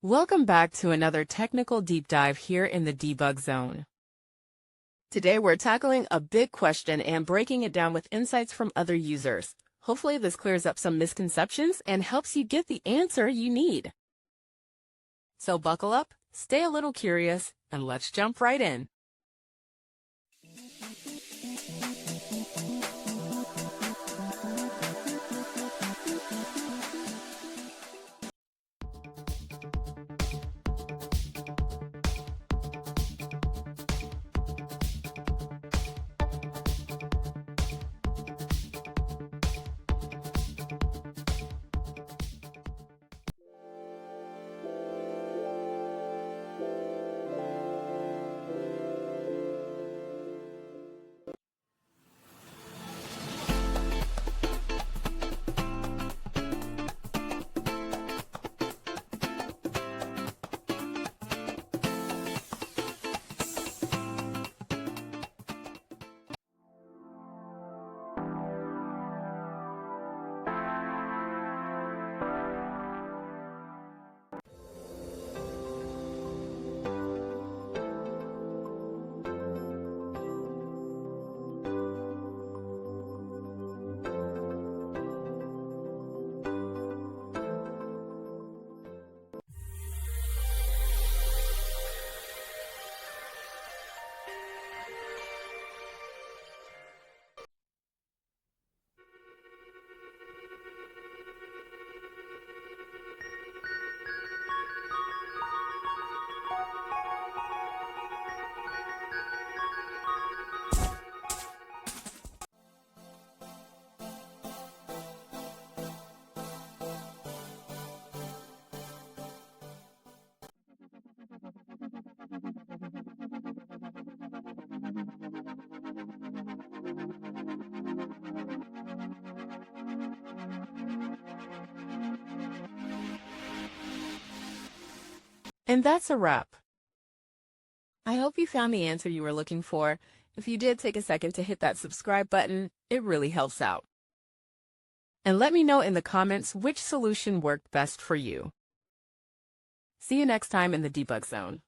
Welcome back to another technical deep dive here in the debug zone. Today we're tackling a big question and breaking it down with insights from other users. Hopefully this clears up some misconceptions and helps you get the answer you need. So buckle up, stay a little curious, and let's jump right in. And that's a wrap. I hope you found the answer you were looking for. If you did, take a second to hit that subscribe button. It really helps out. And let me know in the comments which solution worked best for you. See you next time in the debug zone.